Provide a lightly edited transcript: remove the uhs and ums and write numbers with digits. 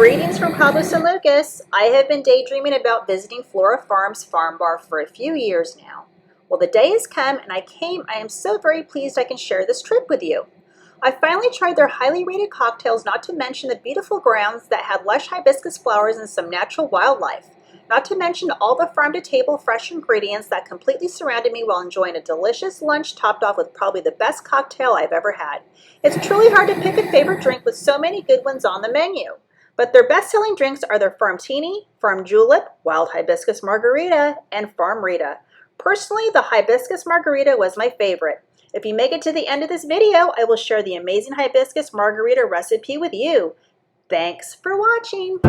Greetings from Cabos and Lucas. I have been daydreaming about visiting Flora Farms Farm Bar for a few years now. Well, the day has come and I am so very pleased I can share this trip with you. I finally tried their highly rated cocktails, not to mention the beautiful grounds that had lush hibiscus flowers and some natural wildlife. Not to mention all the farm-to-table fresh ingredients that completely surrounded me while enjoying a delicious lunch topped off with probably the best cocktail I've ever had. It's truly hard to pick a favorite drink with so many good ones on the menu. But their best-selling drinks are their Farm Teeny, Farm Julep, Wild Hibiscus Margarita, and Farm Rita. Personally, the Hibiscus Margarita was my favorite. If you make it to the end of this video, I will share the amazing Hibiscus Margarita recipe with you. Thanks for watching.